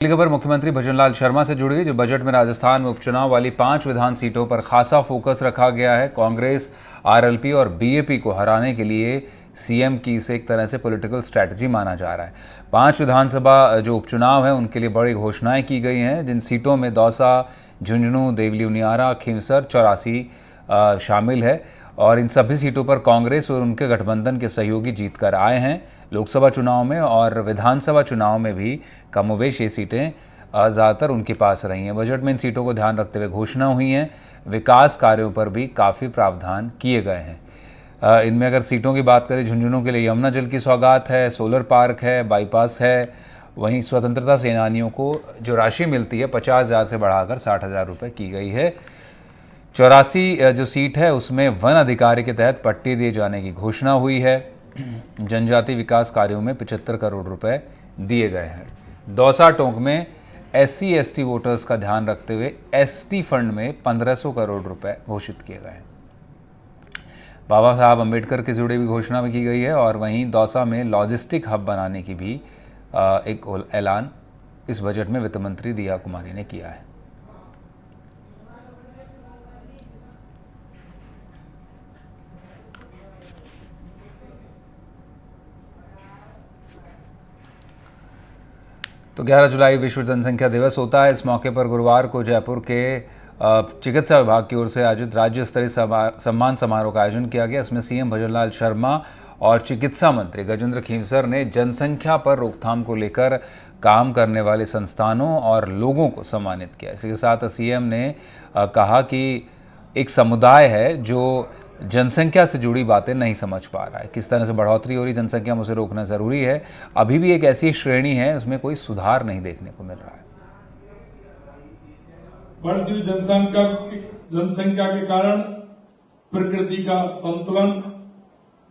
अगली खबर मुख्यमंत्री भजनलाल शर्मा से जुड़ी है। जो बजट में राजस्थान में उपचुनाव वाली 5 विधान सीटों पर खासा फोकस रखा गया है। कांग्रेस, आरएलपी और बीएपी को हराने के लिए सीएम की इसे एक तरह से पॉलिटिकल स्ट्रैटेजी माना जा रहा है। 5 विधानसभा जो उपचुनाव हैं उनके लिए बड़ी घोषणाएं की गई हैं, जिन सीटों में दौसा, झुंझुनू, देवली उनियारा, खींवसर, चौरासी शामिल है और इन सभी सीटों पर कांग्रेस और उनके गठबंधन के सहयोगी जीत कर आए हैं। लोकसभा चुनाव में और विधानसभा चुनाव में भी कमोबेश ये सीटें ज़्यादातर उनके पास रही हैं। बजट में इन सीटों को ध्यान रखते हुए घोषणा हुई हैं। विकास कार्यों पर भी काफ़ी प्रावधान किए गए हैं। इनमें अगर सीटों की बात करें, झुंझुनू के लिए यमुना जल की सौगात है, सोलर पार्क है, बाईपास है। वहीं स्वतंत्रता सेनानियों को जो राशि मिलती है 50,000 से बढ़ाकर 60,000 रुपये की गई है। 84 जो सीट है उसमें वन अधिकारी के तहत पट्टी दिए जाने की घोषणा हुई है। जनजाति विकास कार्यों में 75 करोड़ रुपए दिए गए हैं। दौसा टोंक में SC/ST वोटर्स का ध्यान रखते हुए ST फंड में 1500 करोड़ रुपए घोषित किए गए हैं। बाबा साहब अम्बेडकर के जुड़े भी घोषणा में की गई है और वहीं दौसा में लॉजिस्टिक हब बनाने की भी एक ऐलान इस बजट में वित्त मंत्री दिया कुमारी ने किया है। तो 11 जुलाई विश्व जनसंख्या दिवस होता है। इस मौके पर गुरुवार को जयपुर के चिकित्सा विभाग की ओर से आयोजित राज्य स्तरीय सम्मान समारोह का आयोजन किया गया। इसमें सीएम भजनलाल शर्मा और चिकित्सा मंत्री गजेंद्र खींवसर ने जनसंख्या पर रोकथाम को लेकर काम करने वाले संस्थानों और लोगों को सम्मानित किया। इसी के साथ सीएम ने कहा कि एक समुदाय है जो जनसंख्या से जुड़ी बातें नहीं समझ पा रहा है, किस तरह से बढ़ोतरी हो रही जनसंख्या में उसे रोकना ज़रूरी है। अभी भी एक ऐसी श्रेणी है उसमें कोई सुधार नहीं देखने को मिल रहा है। बढ़ती जनसंख्या के कारण प्रकृति का संतुलन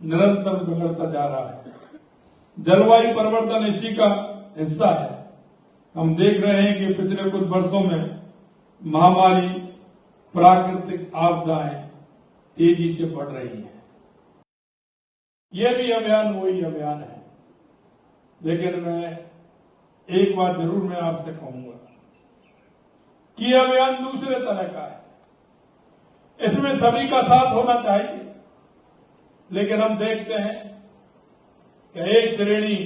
निरंतर बिगड़ता जा रहा है। जलवायु परिवर्तन इसी का हिस्सा है। हम देख रहे हैं कि पिछले कुछ वर्षों में महामारी, प्राकृतिक आपदाएं तेजी से बढ़ रही है। यह भी अभियान वही अभियान है, लेकिन मैं एक बात जरूर मैं आपसे कहूंगा कि यह अभियान दूसरे तरह का है। इसमें सभी का साथ होना चाहिए, लेकिन हम देखते हैं कि एक श्रेणी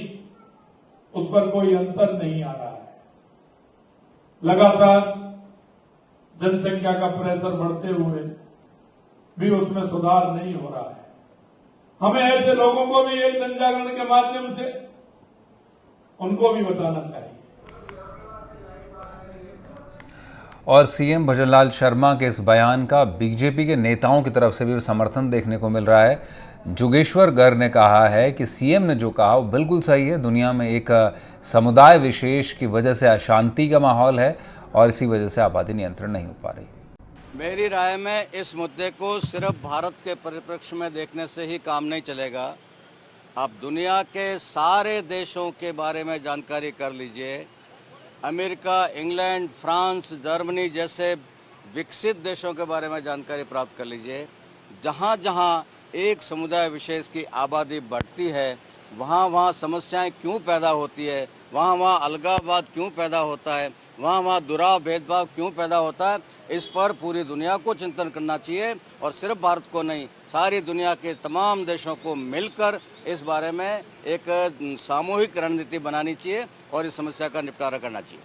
उस पर कोई अंतर नहीं आ रहा है। लगातार जनसंख्या का प्रेशर बढ़ते हुए भी उसमें सुधार नहीं हो रहा है। हमें ऐसे लोगों को भी एक जन जागरण के माध्यम से उनको भी बताना चाहिए। और सीएम भजनलाल शर्मा के इस बयान का बीजेपी के नेताओं की तरफ से भी समर्थन देखने को मिल रहा है। जोगेश्वर गर्ग ने कहा है कि सीएम ने जो कहा वो बिल्कुल सही है। दुनिया में एक समुदाय विशेष की वजह से अशांति का माहौल है और इसी वजह से आबादी नियंत्रण नहीं हो पा रही। मेरी राय में इस मुद्दे को सिर्फ भारत के परिप्रेक्ष्य में देखने से ही काम नहीं चलेगा। आप दुनिया के सारे देशों के बारे में जानकारी कर लीजिए। अमेरिका, इंग्लैंड, फ्रांस, जर्मनी जैसे विकसित देशों के बारे में जानकारी प्राप्त कर लीजिए। जहाँ जहाँ एक समुदाय विशेष की आबादी बढ़ती है, वहाँ वहाँ समस्याएं क्यों पैदा होती है, वहाँ वहाँ अलगाववाद क्यों पैदा होता है, वहाँ वहाँ दुराव भेदभाव क्यों पैदा होता है, इस पर पूरी दुनिया को चिंतन करना चाहिए और सिर्फ भारत को नहीं, सारी दुनिया के तमाम देशों को मिलकर इस बारे में एक सामूहिक रणनीति बनानी चाहिए और इस समस्या का निपटारा करना चाहिए।